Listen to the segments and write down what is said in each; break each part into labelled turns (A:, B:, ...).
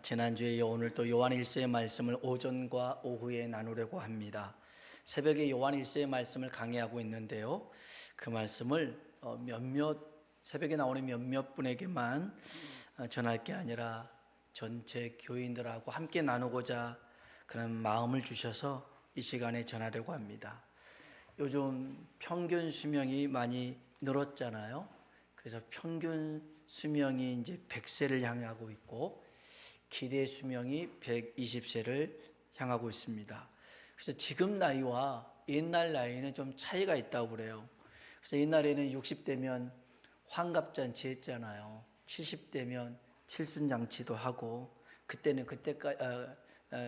A: 지난주에 오늘 또 요한 1서의 말씀을 오전과 오후에 나누려고 합니다. 새벽에 요한 1서의 말씀을 강의하고 있는데요. 그 말씀을 새벽에 나오는 몇몇 분에게만 전할 게 아니라 전체 교인들하고 함께 나누고자 그런 마음을 주셔서 이 시간에 전하려고 합니다. 요즘 평균 수명이 많이 늘었잖아요. 그래서 평균 수명이 이제 100세를 향하고 있고 기대 수명이 120세를 향하고 있습니다. 그래서 지금 나이와 옛날 나이는 좀 차이가 있다고 그래요. 그래서 옛날에는 60대면 환갑잔치 했잖아요. 70대면 칠순잔치도 하고 그때는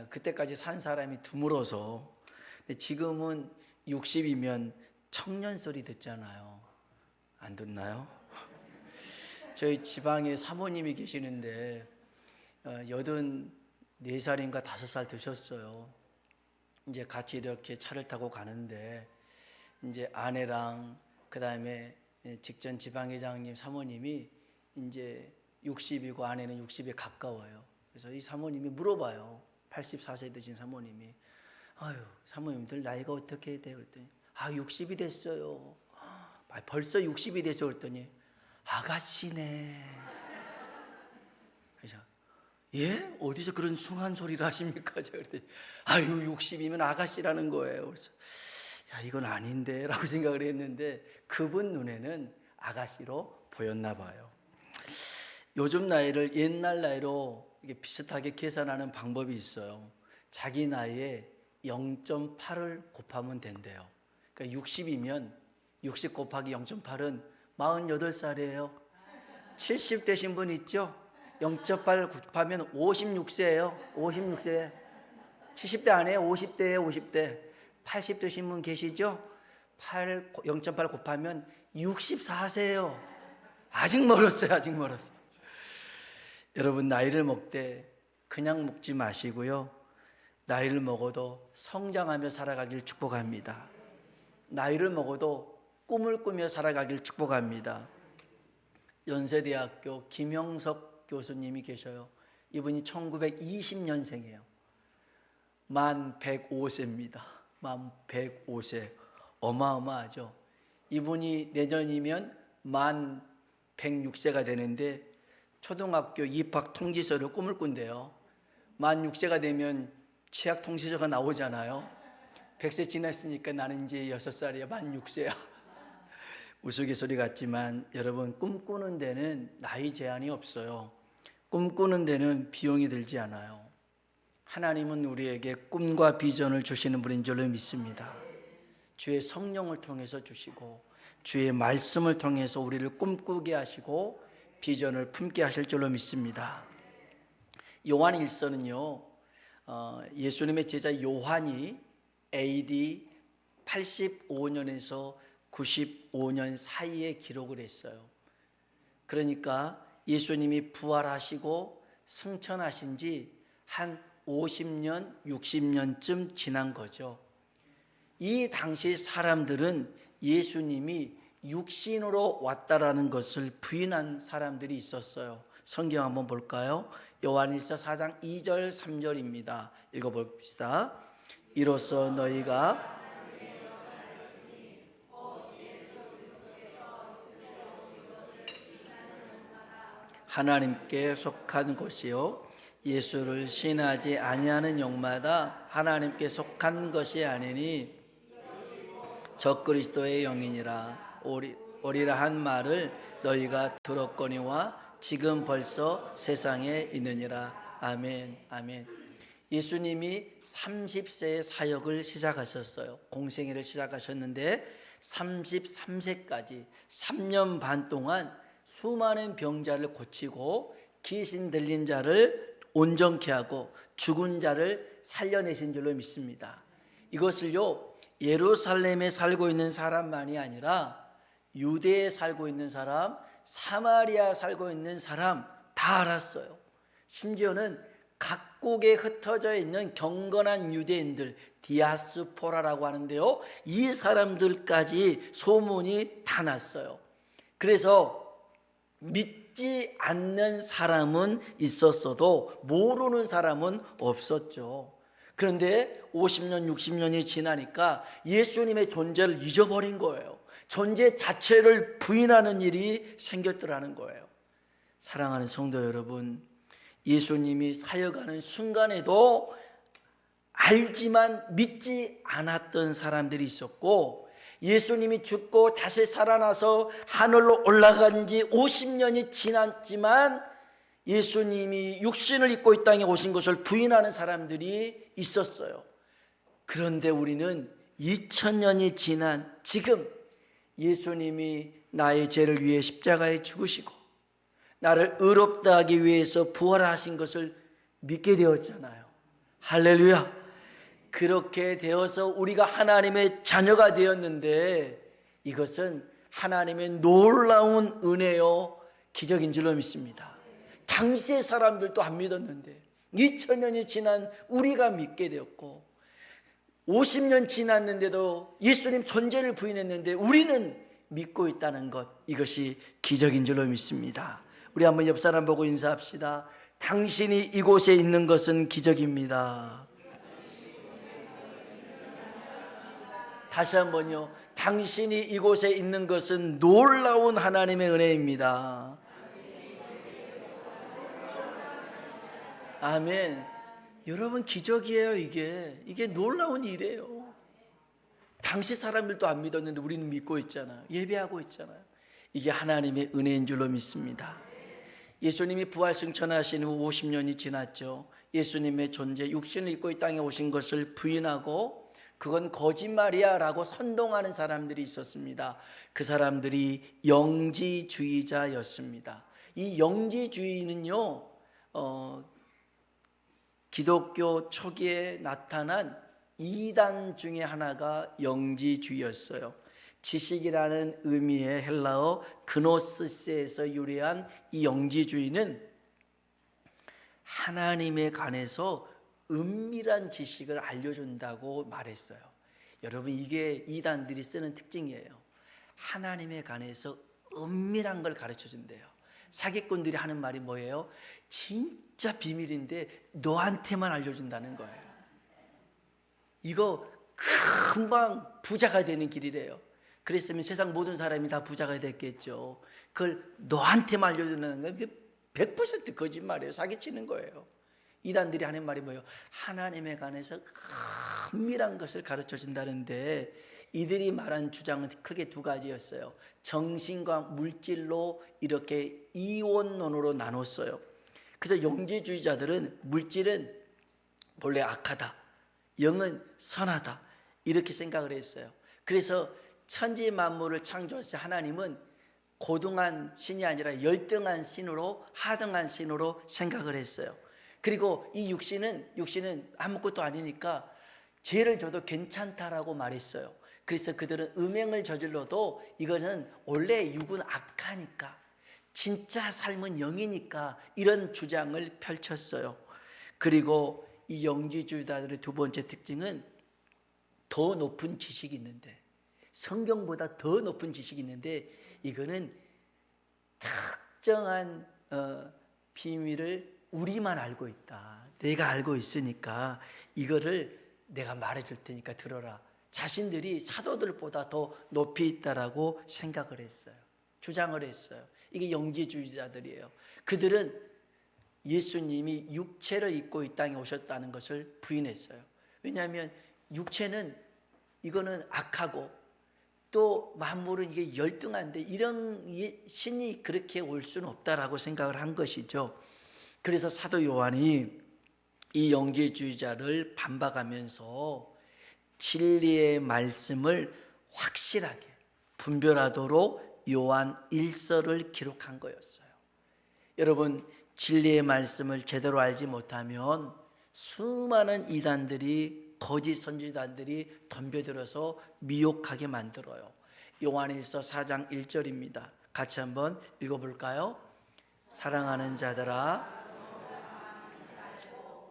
A: 그때까지 산 사람이 드물어서. 근데 지금은 60이면 청년소리 듣잖아요. 안 듣나요? 저희 지방에 사모님이 계시는데 84살인가 5살 되셨어요. 이제 같이 이렇게 차를 타고 가는데 이제 아내랑 그다음에 직전 지방회장님 사모님이 이제 60이고 아내는 60에 가까워요. 그래서 이 사모님이 물어봐요. 84세 되신 사모님이, 아유 사모님들 나이가 어떻게 돼요? 그랬더니 60이 됐어요. 벌써 60이 됐어. 그랬더니 아가씨네. 그래서 예? 어디서 그런 숭한 소리를 하십니까? 제가 그랬더니 60이면 아가씨라는 거예요. 그래서 이건 아닌데 라고 생각을 했는데 그분 눈에는 아가씨로 보였나 봐요. 요즘 나이를 옛날 나이로 비슷하게 계산하는 방법이 있어요. 자기 나이에 0.8을 곱하면 된대요. 그러니까 60이면 60 곱하기 0.8은 48살이에요. 70 되신 분 있죠? 0.8 곱하면 56세예요. 56세. 70대 아니에요. 50대예요. 50대. 80 되신 분 계시죠? 0.8 곱하면 64세예요. 아직 멀었어요. 아직 멀었어요. 여러분 나이를 먹되 그냥 먹지 마시고요. 나이를 먹어도 성장하며 살아가길 축복합니다. 나이를 먹어도 꿈을 꾸며 살아가길 축복합니다. 연세대학교 김영석 교수님이 계셔요. 이분이 1920년생이에요. 만 105세입니다. 만 105세. 어마어마하죠. 이분이 내년이면 만 106세가 되는데 초등학교 입학 통지서를 꿈을 꾼대요. 만 6세가 되면 취학 통지서가 나오잖아요. 100세 지났으니까 나는 이제 6살이야. 만 6세야. 우스갯소리 같지만 여러분 꿈꾸는 데는 나이 제한이 없어요. 꿈꾸는 데는 비용이 들지 않아요. 하나님은 우리에게 꿈과 비전을 주시는 분인 줄로 믿습니다. 주의 성령을 통해서 주시고 주의 말씀을 통해서 우리를 꿈꾸게 하시고 비전을 품게 하실 줄로 믿습니다. 요한 1서는요 예수님의 제자 요한이 AD 85년에서 95년 사이에 기록을 했어요. 그러니까 예수님이 부활하시고 승천하신 지 한 50년, 60년쯤 지난 거죠. 이 당시 사람들은 예수님이 육신으로 왔다라는 것을 부인한 사람들이 있었어요. 성경 한번 볼까요? 요한일서 4장 2절 3절입니다. 읽어봅시다. 이로써 너희가 하나님께 속한 것이요 예수를 신하지 아니하는 영마다 하나님께 속한 것이 아니니 적그리스도의 영이니라. 오리라 한 말을 너희가 들었거니와 지금 벌써 세상에 있느니라. 아멘. 아멘. 예수님이 30세의 사역을 시작하셨어요. 공생애를 시작하셨는데 33세까지 3년 반 동안 수많은 병자를 고치고 귀신 들린 자를 온전케 하고 죽은 자를 살려내신 줄로 믿습니다. 이것을요 예루살렘에 살고 있는 사람만이 아니라 유대에 살고 있는 사람, 사마리아 살고 있는 사람 다 알았어요. 심지어는 각국에 흩어져 있는 경건한 유대인들, 디아스포라라고 하는데요, 이 사람들까지 소문이 다 났어요. 그래서 믿지 않는 사람은 있었어도 모르는 사람은 없었죠. 그런데 50년, 60년이 지나니까 예수님의 존재를 잊어버린 거예요. 존재 자체를 부인하는 일이 생겼더라는 거예요. 사랑하는 성도 여러분, 예수님이 사역하는 순간에도 알지만 믿지 않았던 사람들이 있었고, 예수님이 죽고 다시 살아나서 하늘로 올라간 지 50년이 지났지만 예수님이 육신을 입고 이 땅에 오신 것을 부인하는 사람들이 있었어요. 그런데 우리는 2000년이 지난 지금 예수님이 나의 죄를 위해 십자가에 죽으시고 나를 의롭다 하기 위해서 부활하신 것을 믿게 되었잖아요. 할렐루야. 그렇게 되어서 우리가 하나님의 자녀가 되었는데 이것은 하나님의 놀라운 은혜요 기적인 줄로 믿습니다. 당시의 사람들도 안 믿었는데 2000년이 지난 우리가 믿게 되었고, 50년 지났는데도 예수님 존재를 부인했는데 우리는 믿고 있다는 것, 이것이 기적인 줄로 믿습니다. 우리 한번 옆 사람 보고 인사합시다. 당신이 이곳에 있는 것은 기적입니다. 다시 한번요. 당신이 이곳에 있는 것은 놀라운 하나님의 은혜입니다. 아멘. 여러분, 기적이에요. 이게 놀라운 일이에요. 당시 사람들도 안 믿었는데 우리는 믿고 있잖아요. 예배하고 있잖아요. 이게 하나님의 은혜인 줄로 믿습니다. 예수님이 부활 승천하신 후 50년이 지났죠. 예수님의 존재, 육신을 입고 이 땅에 오신 것을 부인하고 그건 거짓말이야 라고 선동하는 사람들이 있었습니다. 그 사람들이 영지주의자였습니다. 이 영지주의는요, 기독교 초기에 나타난 이단 중에 하나가 영지주의였어요. 지식이라는 의미의 헬라어 그노시스에서 유래한 이 영지주의는 하나님에 관해서 은밀한 지식을 알려준다고 말했어요. 여러분, 이게 이단들이 쓰는 특징이에요. 하나님에 관해서 은밀한 걸 가르쳐준대요. 사기꾼들이 하는 말이 뭐예요? 진짜 비밀인데 너한테만 알려준다는 거예요. 이거 금방 부자가 되는 길이래요. 그랬으면 세상 모든 사람이 다 부자가 됐겠죠. 그걸 너한테만 알려준다는 건 100% 거짓말이에요. 사기치는 거예요. 이단들이 하는 말이 뭐예요? 하나님에 관해서 은밀한 것을 가르쳐준다는데, 이들이 말한 주장은 크게 두 가지였어요. 정신과 물질로 이렇게 이원론으로 나눴어요. 그래서 영지주의자들은 물질은 본래 악하다, 영은 선하다, 이렇게 생각을 했어요. 그래서 천지 만물을 창조하신 하나님은 고등한 신이 아니라 열등한 신으로, 하등한 신으로 생각을 했어요. 그리고 이 육신은 아무것도 아니니까 죄를 줘도 괜찮다라고 말했어요. 그래서 그들은 음행을 저질러도 이거는 원래 육은 악하니까, 진짜 삶은 영이니까, 이런 주장을 펼쳤어요. 그리고 이 영지주의자들의 두 번째 특징은 더 높은 지식이 있는데, 성경보다 더 높은 지식이 있는데, 이거는 특정한 비밀을 우리만 알고 있다. 내가 알고 있으니까 이거를 내가 말해줄 테니까 들어라. 자신들이 사도들보다 더 높이 있다라고 생각을 했어요. 주장을 했어요. 이게 영지주의자들이에요. 그들은 예수님이 육체를 입고 이 땅에 오셨다는 것을 부인했어요. 왜냐하면 육체는 이거는 악하고 또 만물은 이게 열등한데 이런 신이 그렇게 올 수는 없다라고 생각을 한 것이죠. 그래서 사도 요한이 이 영지주의자를 반박하면서 진리의 말씀을 확실하게 분별하도록 요한 1서를 기록한 거였어요. 여러분, 진리의 말씀을 제대로 알지 못하면 수많은 이단들이, 거짓 선지자들이 덤벼들어서 미혹하게 만들어요. 요한일서 4장 1절입니다. 같이 한번 읽어볼까요? 사랑하는 자들아,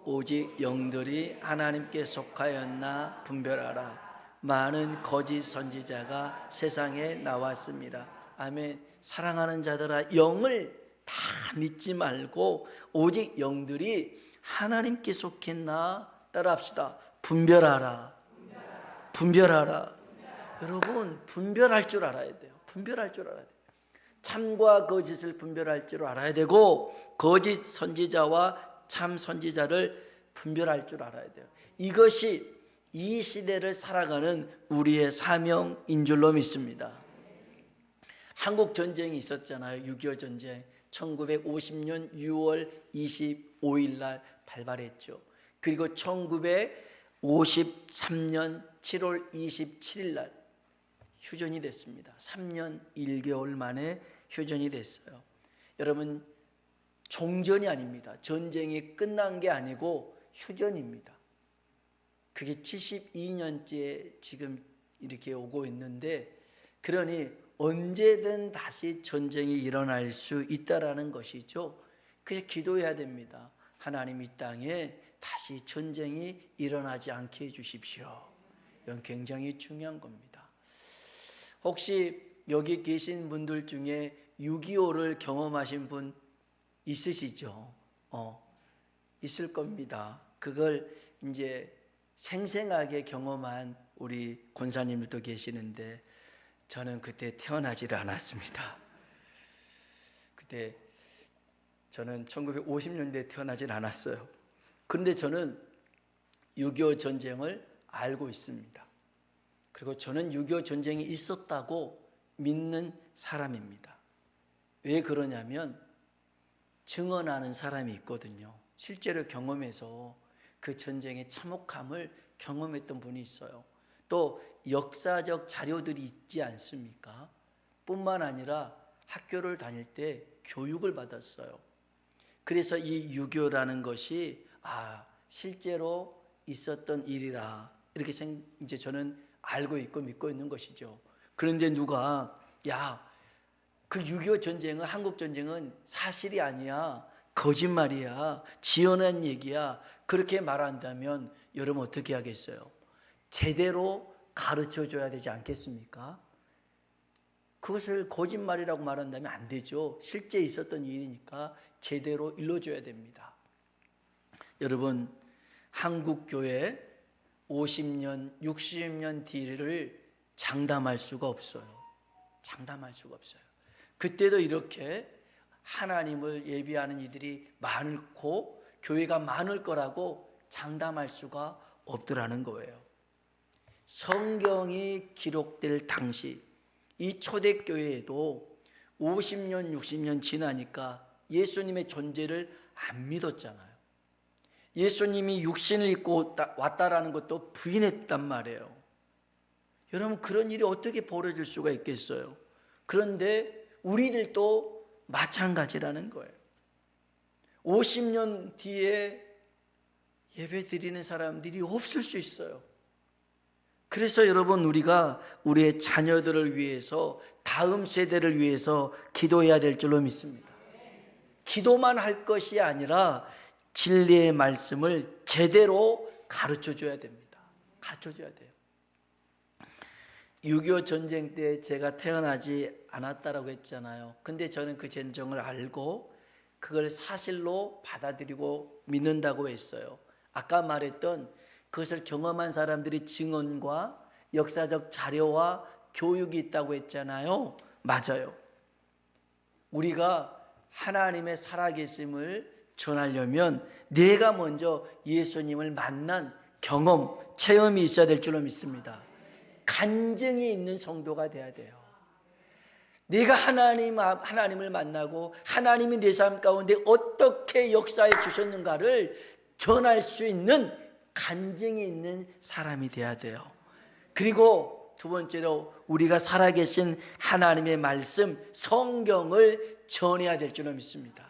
A: 오직 영들이 하나님께 속하였나 분별하라. 많은 거짓 선지자가 세상에 나왔습니다. 아멘. 사랑하는 자들아, 영을 다 믿지 말고 오직 영들이 하나님께 속했나 따라합시다. 분별하라. 분별하라. 여러분, 분별할 줄 알아야 돼요. 분별할 줄 알아야 돼요. 참과 거짓을 분별할 줄 알아야 되고, 거짓 선지자와 참 선지자를 분별할 줄 알아야 돼요. 이것이 이 시대를 살아가는 우리의 사명인 줄로 믿습니다. 한국 전쟁이 있었잖아요. 6.25 전쟁. 1950년 6월 25일 날 발발했죠. 그리고 1953년 7월 27일 날 휴전이 됐습니다. 3년 1개월 만에 휴전이 됐어요. 여러분, 종전이 아닙니다. 전쟁이 끝난 게 아니고 휴전입니다. 그게 72년째 지금 이렇게 오고 있는데, 그러니 언제든 다시 전쟁이 일어날 수 있다라는 것이죠. 그래서 기도해야 됩니다. 하나님, 이 땅에 다시 전쟁이 일어나지 않게 해주십시오. 이건 굉장히 중요한 겁니다. 혹시 여기 계신 분들 중에 6.25를 경험하신 분 있으시죠? 있을 겁니다. 그걸 이제 생생하게 경험한 우리 권사님들도 계시는데, 저는 그때 태어나지를 않았습니다. 그때 저는 1950년대에 태어나질 않았어요. 그런데 저는 6.25 전쟁을 알고 있습니다. 그리고 저는 6.25 전쟁이 있었다고 믿는 사람입니다. 왜 그러냐면 증언하는 사람이 있거든요. 실제로 경험해서 그 전쟁의 참혹함을 경험했던 분이 있어요. 또 역사적 자료들이 있지 않습니까? 뿐만 아니라 학교를 다닐 때 교육을 받았어요. 그래서 이 6.25라는 것이 실제로 있었던 일이라 이렇게 이제 저는 알고 있고 믿고 있는 것이죠. 그런데 누가 그 6.25 전쟁은, 한국 전쟁은 사실이 아니야, 거짓말이야, 지어낸 얘기야, 그렇게 말한다면 여러분 어떻게 하겠어요? 제대로 가르쳐 줘야 되지 않겠습니까? 그것을 거짓말이라고 말한다면 안 되죠. 실제 있었던 일이니까 제대로 일러줘야 됩니다. 여러분, 한국교회 50년, 60년 뒤를 장담할 수가 없어요. 장담할 수가 없어요. 그때도 이렇게 하나님을 예비하는 이들이 많고 교회가 많을 거라고 장담할 수가 없더라는 거예요. 성경이 기록될 당시 이 초대교회에도 50년, 60년 지나니까 예수님의 존재를 안 믿었잖아요. 예수님이 육신을 입고 왔다라는 것도 부인했단 말이에요. 여러분, 그런 일이 어떻게 벌어질 수가 있겠어요? 그런데 우리들도 마찬가지라는 거예요. 50년 뒤에 예배 드리는 사람들이 없을 수 있어요. 그래서 여러분, 우리가 우리의 자녀들을 위해서, 다음 세대를 위해서 기도해야 될 줄로 믿습니다. 기도만 할 것이 아니라 진리의 말씀을 제대로 가르쳐줘야 됩니다. 가르쳐줘야 돼요. 6.25 전쟁 때 제가 태어나지 않았다라고 했잖아요. 근데 저는 그 전쟁을 알고 그걸 사실로 받아들이고 믿는다고 했어요. 아까 말했던 그것을 경험한 사람들의 증언과 역사적 자료와 교육이 있다고 했잖아요. 맞아요. 우리가 하나님의 살아계심을 전하려면 내가 먼저 예수님을 만난 경험, 체험이 있어야 될 줄로 믿습니다. 간증이 있는 성도가 돼야 돼요. 내가 하나님을 만나고 하나님이 내 삶 가운데 어떻게 역사해 주셨는가를 전할 수 있는 간증이 있는 사람이 돼야 돼요. 그리고 두 번째로 우리가 살아계신 하나님의 말씀, 성경을 전해야 될 줄로 믿습니다.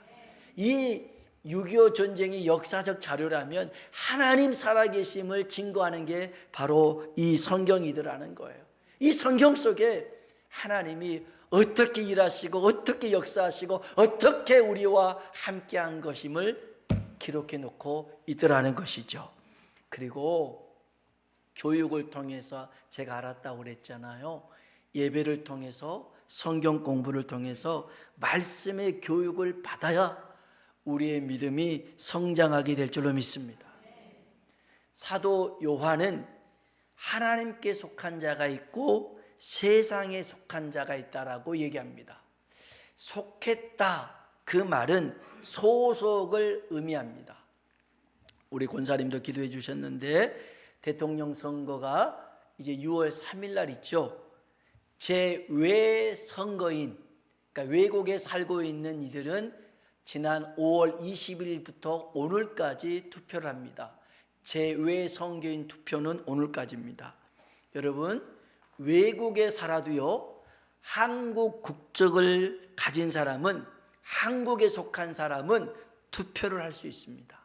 A: 이 6.25 전쟁이 역사적 자료라면 하나님 살아계심을 증거하는 게 바로 이 성경이더라는 거예요. 이 성경 속에 하나님이 어떻게 일하시고 어떻게 역사하시고 어떻게 우리와 함께한 것임을 기록해 놓고 있더라는 것이죠. 그리고 교육을 통해서 제가 알았다고 그랬잖아요. 예배를 통해서 성경 공부를 통해서 말씀의 교육을 받아야 우리의 믿음이 성장하게 될 줄로 믿습니다. 사도 요한은 하나님께 속한 자가 있고 세상에 속한 자가 있다라고 얘기합니다. 속했다, 그 말은 소속을 의미합니다. 우리 권사님도 기도해 주셨는데 대통령 선거가 이제 6월 3일 날 있죠. 제외 선거인, 그러니까 외국에 살고 있는 이들은 지난 5월 20일부터 오늘까지 투표를 합니다. 제외 선거인 투표는 오늘까지입니다. 여러분, 외국에 살아도요, 한국 국적을 가진 사람은, 한국에 속한 사람은 투표를 할 수 있습니다.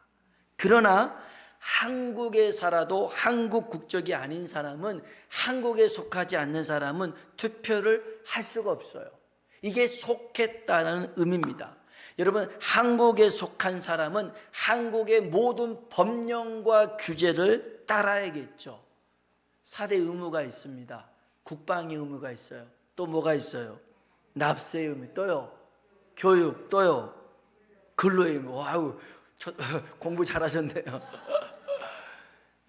A: 그러나 한국에 살아도 한국 국적이 아닌 사람은, 한국에 속하지 않는 사람은 투표를 할 수가 없어요. 이게 속했다는 의미입니다. 여러분, 한국에 속한 사람은 한국의 모든 법령과 규제를 따라야겠죠. 4대 의무가 있습니다. 국방의 의무가 있어요. 또 뭐가 있어요? 납세의 의무, 또요 교육, 또요 근로의 의무. 와우, 공부 잘하셨네요.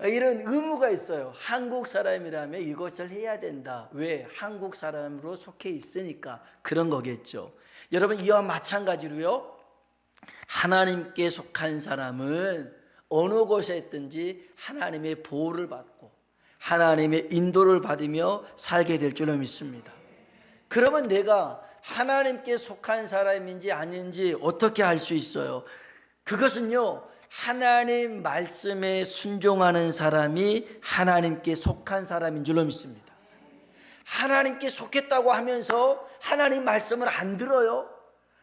A: 이런 의무가 있어요. 한국 사람이라면 이것을 해야 된다. 왜? 한국 사람으로 속해 있으니까 그런 거겠죠. 여러분, 이와 마찬가지로요, 하나님께 속한 사람은 어느 곳에 있든지 하나님의 보호를 받고 하나님의 인도를 받으며 살게 될 줄로 믿습니다. 그러면 내가 하나님께 속한 사람인지 아닌지 어떻게 알 수 있어요? 그것은요, 하나님 말씀에 순종하는 사람이 하나님께 속한 사람인 줄로 믿습니다. 하나님께 속했다고 하면서 하나님 말씀을 안 들어요.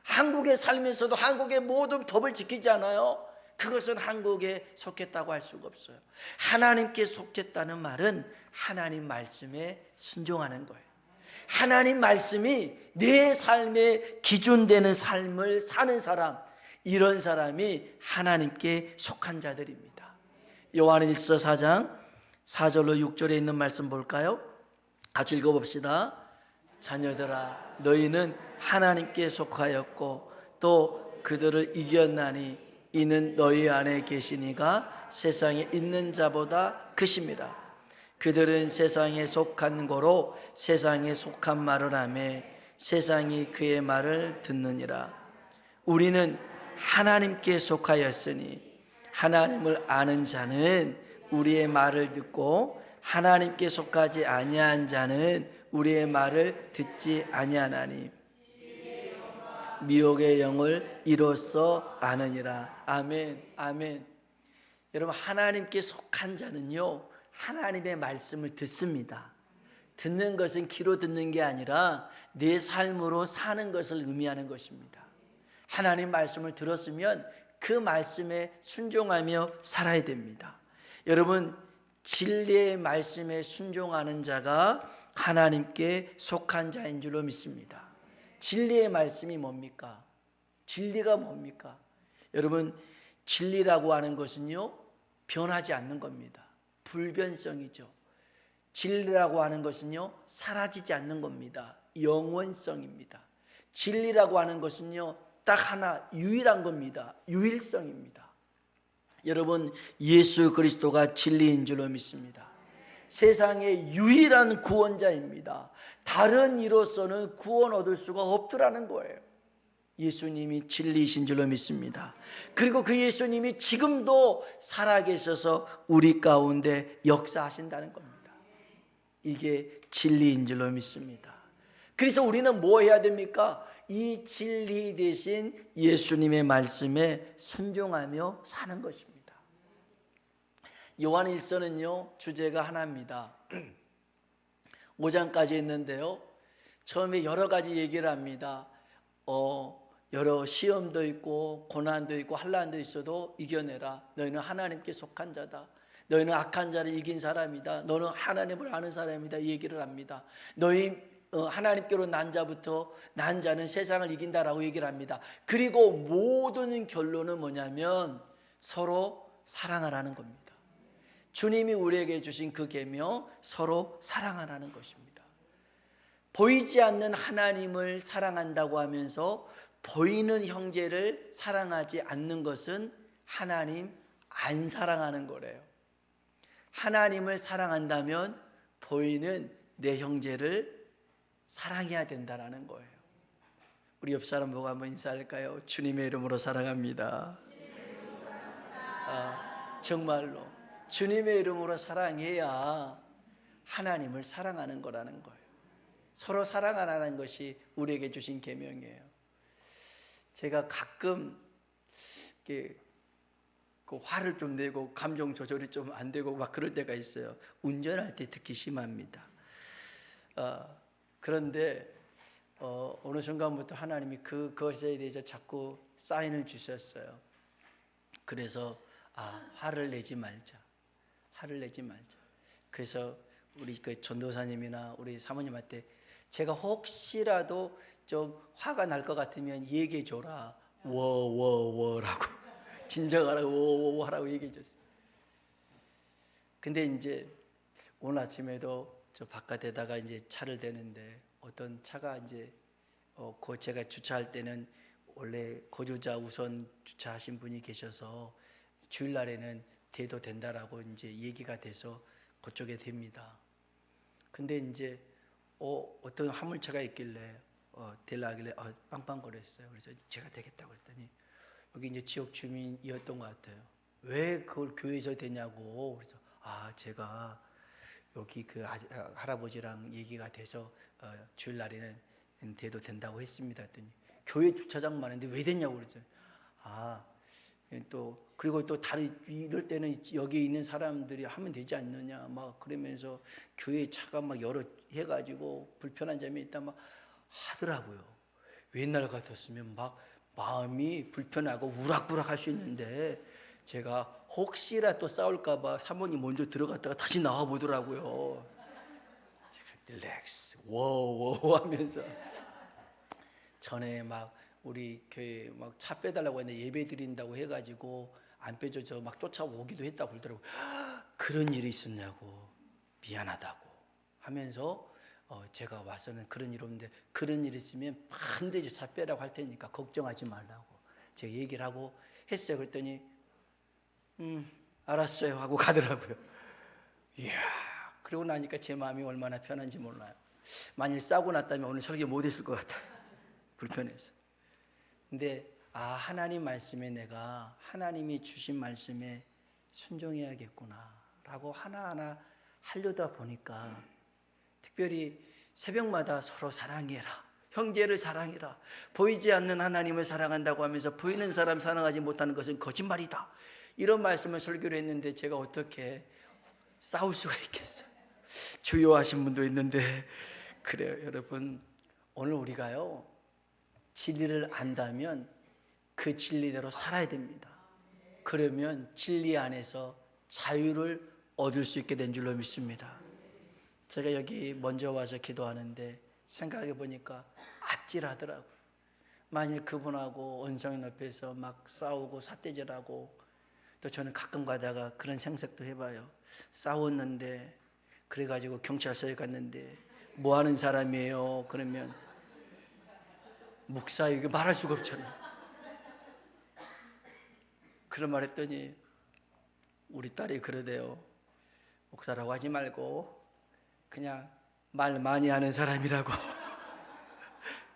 A: 한국에 살면서도 한국의 모든 법을 지키지 않아요. 그것은 한국에 속했다고 할 수가 없어요. 하나님께 속했다는 말은 하나님 말씀에 순종하는 거예요. 하나님 말씀이 내 삶의 기준되는 삶을 사는 사람, 이런 사람이 하나님께 속한 자들입니다. 요한일서 4장 4절로 6절에 있는 말씀 볼까요? 같이 읽어봅시다. 자녀들아, 너희는 하나님께 속하였고 또 그들을 이겼나니 이는 너희 안에 계시니가 세상에 있는 자보다 크심이라. 그들은 세상에 속한 거로 세상에 속한 말을 하며 세상이 그의 말을 듣느니라. 우리는 하나님께 속하였으니 하나님을 아는 자는 우리의 말을 듣고 하나님께 속하지 아니한 자는 우리의 말을 듣지 아니하나니 미혹의 영을 이로써 아느니라. 아멘, 아멘. 여러분, 하나님께 속한 자는요, 하나님의 말씀을 듣습니다. 듣는 것은 귀로 듣는 게 아니라 내 삶으로 사는 것을 의미하는 것입니다. 하나님 말씀을 들었으면 그 말씀에 순종하며 살아야 됩니다. 여러분, 진리의 말씀에 순종하는 자가 하나님께 속한 자인 줄로 믿습니다. 진리의 말씀이 뭡니까? 진리가 뭡니까? 여러분, 진리라고 하는 것은요, 변하지 않는 겁니다. 불변성이죠. 진리라고 하는 것은요, 사라지지 않는 겁니다. 영원성입니다. 진리라고 하는 것은요, 딱 하나 유일한 겁니다. 유일성입니다. 여러분, 예수 그리스도가 진리인 줄로 믿습니다. 세상의 유일한 구원자입니다. 다른 이로서는 구원 얻을 수가 없더라는 거예요. 예수님이 진리이신 줄로 믿습니다. 그리고 그 예수님이 지금도 살아계셔서 우리 가운데 역사하신다는 겁니다. 이게 진리인 줄로 믿습니다. 그래서 우리는 뭐 해야 됩니까? 이 진리 대신 예수님의 말씀에 순종하며 사는 것입니다. 요한일서는요, 주제가 하나입니다. 5장까지 있는데요, 처음에 여러 가지 얘기를 합니다. 여러 시험도 있고 고난도 있고 환난도 있어도 이겨내라. 너희는 하나님께 속한 자다. 너희는 악한 자를 이긴 사람이다. 너는 하나님을 아는 사람이다. 이 얘기를 합니다. 너희 하나님께로 난 자부터 난 자는 세상을 이긴다라고 얘기를 합니다. 그리고 모든 결론은 뭐냐면 서로 사랑하라는 겁니다. 주님이 우리에게 주신 그 계명, 서로 사랑하라는 것입니다. 보이지 않는 하나님을 사랑한다고 하면서 보이는 형제를 사랑하지 않는 것은 하나님 안 사랑하는 거래요. 하나님을 사랑한다면 보이는 내 형제를 사랑해야 된다는 거예요. 우리 옆 사람 보고 한번 인사할까요? 주님의 이름으로 사랑합니다. 정말로 주님의 이름으로 사랑해야 하나님을 사랑하는 거라는 거예요. 서로 사랑하라는 것이 우리에게 주신 계명이에요. 제가 가끔 그 화를 좀 내고 감정 조절이 좀 안 되고 막 그럴 때가 있어요. 운전할 때 특히 심합니다. 그런데 어느 순간부터 하나님이 그것에 대해서 자꾸 사인을 주셨어요. 그래서 화를 내지 말자. 그래서 우리 그 전도사님이나 우리 사모님한테 제가 혹시라도 좀 화가 날 것 같으면 얘기해 줘라. 워라고 진정하라고 워라고 얘기해 줬어요. 근데 이제 오늘 아침에도 저 바깥에다가 이제 차를 대는데 어떤 차가 이제 제가 주차할 때는 원래 거주자 우선 주차하신 분이 계셔서 주일날에는 대도 된다라고 이제 얘기가 돼서 그쪽에 됩니다. 근데 이제 어떤 화물차가 있길래 될라 하길래 빵빵거렸어요. 그래서 제가 되겠다고 했더니 여기 이제 지역 주민이었던 것 같아요. 왜 그걸 교회에서 되냐고. 그래서 제가 여기 그 할아버지랑 얘기가 돼서 주일날에는 돼도 된다고 했습니다. 했더니 교회 주차장 많은데 왜 됐냐고 그랬어요. 또 그리고 또 다른 이럴 때는 여기 있는 사람들이 하면 되지 않느냐 막 그러면서 교회 차가 막 여러 해가지고 불편한 점이 있다 막 하더라고요. 옛날 같았으면 막 마음이 불편하고 우락부락할 수 있는데 제가 혹시라 또 싸울까봐 사모님 먼저 들어갔다가 다시 나와 보더라고요. 제가 릴렉스 워워 하면서 전에 막 우리 교회 막 차 빼달라고 했는데 예배 드린다고 해가지고 안 빼줘서 막 쫓아오기도 했다고 그러더라고요. 그런 일이 있었냐고 미안하다고 하면서 제가 와서는 그런 일 없는데 그런 일 있으면 반드시 차 빼라고 할 테니까 걱정하지 말라고 제가 얘기를 하고 했어요. 그랬더니 알았어요 하고 가더라고요. 이야, 그러고 나니까 제 마음이 얼마나 편한지 몰라요. 만일 싸우고 났다면 오늘 설교 못했을 것 같아요. 불편해서. 근데 하나님 말씀에 내가 하나님이 주신 말씀에 순종해야겠구나 라고 하나하나 하려다 보니까 특별히 새벽마다 서로 사랑해라, 형제를 사랑해라, 보이지 않는 하나님을 사랑한다고 하면서 보이는 사람 사랑하지 못하는 것은 거짓말이다, 이런 말씀을 설교를 했는데 제가 어떻게 싸울 수가 있겠어요. 주요하신 분도 있는데. 그래요 여러분, 오늘 우리가요 진리를 안다면 그 진리대로 살아야 됩니다. 그러면 진리 안에서 자유를 얻을 수 있게 된 줄로 믿습니다. 제가 여기 먼저 와서 기도하는데 생각해 보니까 아찔하더라고요. 만일 그분하고 언성 옆에서 막 싸우고 삿대질하고, 또 저는 가끔 가다가 그런 생각도 해봐요. 싸웠는데 그래가지고 경찰서에 갔는데 뭐 하는 사람이에요? 그러면 목사, 이거 말할 수가 없잖아요. 그런 말 했더니 우리 딸이 그러대요. 목사라고 하지 말고 그냥 말 많이 하는 사람이라고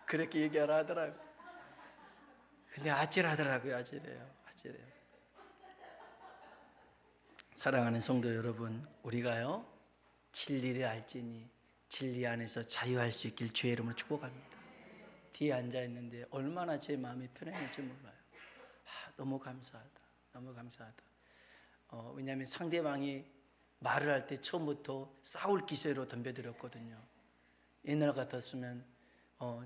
A: 그렇게 얘기하라 하더라고요. 근데 아찔하더라고요. 아찔해요. 사랑하는 성도 여러분, 우리가요 진리를 알지니 진리 안에서 자유할 수 있길 주의 이름으로 축복합니다. 뒤에 앉아 있는데 얼마나 제 마음이 편했는지 몰라요. 너무 감사하다. 왜냐하면 상대방이 말을 할 때 처음부터 싸울 기세로 덤벼들었거든요. 옛날 같았으면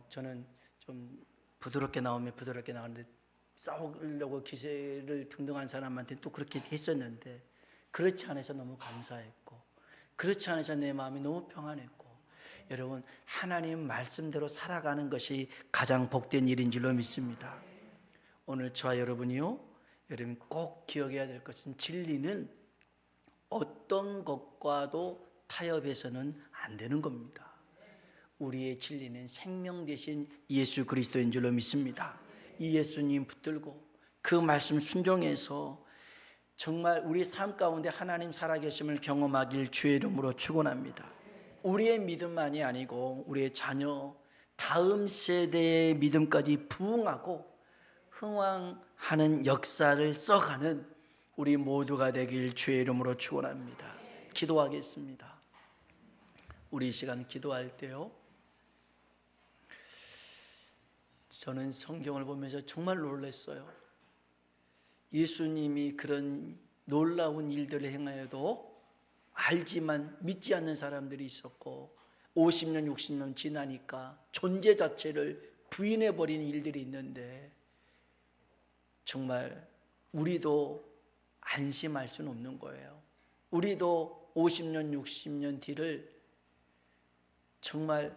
A: 저는 좀 부드럽게 나오는데 싸우려고 기세를 등등한 사람한테 또 그렇게 했었는데, 그렇지 않아서 너무 감사했고, 그렇지 않아서 내 마음이 너무 평안했고, 여러분 하나님 말씀대로 살아가는 것이 가장 복된 일인 줄로 믿습니다. 오늘 저와 여러분이요, 여러분 꼭 기억해야 될 것은 진리는 어떤 것과도 타협해서는 안 되는 겁니다. 우리의 진리는 생명 대신 예수 그리스도인 줄로 믿습니다. 이 예수님 붙들고 그 말씀 순종해서 정말 우리 삶 가운데 하나님 살아계심을 경험하길 주의 이름으로 축원합니다. 우리의 믿음만이 아니고 우리의 자녀, 다음 세대의 믿음까지 부흥하고 흥왕하는 역사를 써가는 우리 모두가 되길 주의 이름으로 축원합니다. 기도하겠습니다. 우리 이 시간 기도할 때요, 저는 성경을 보면서 정말 놀랐어요. 예수님이 그런 놀라운 일들을 행하여도 알지만 믿지 않는 사람들이 있었고 50년 60년 지나니까 존재 자체를 부인해버리는 일들이 있는데 정말 우리도 안심할 수는 없는 거예요. 우리도 50년 60년 뒤를 정말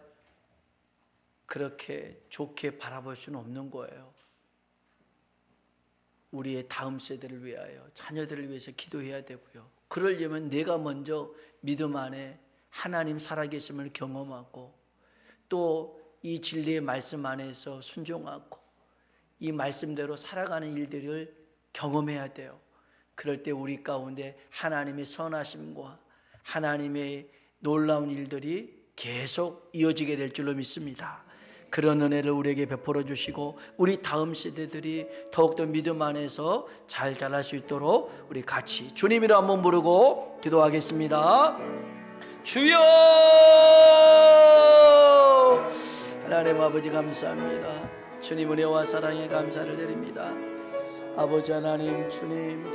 A: 그렇게 좋게 바라볼 수는 없는 거예요. 우리의 다음 세대를 위하여, 자녀들을 위해서 기도해야 되고요. 그러려면 내가 먼저 믿음 안에 하나님 살아계심을 경험하고 또 이 진리의 말씀 안에서 순종하고 이 말씀대로 살아가는 일들을 경험해야 돼요. 그럴 때 우리 가운데 하나님의 선하심과 하나님의 놀라운 일들이 계속 이어지게 될 줄로 믿습니다. 그런 은혜를 우리에게 베풀어 주시고 우리 다음 세대들이 더욱더 믿음 안에서 잘 자랄 수 있도록 우리 같이 주님이라 한번 부르고 기도하겠습니다. 주여! 하나님 아버지 감사합니다. 주님 은혜와 사랑에 감사를 드립니다. 아버지 하나님, 주님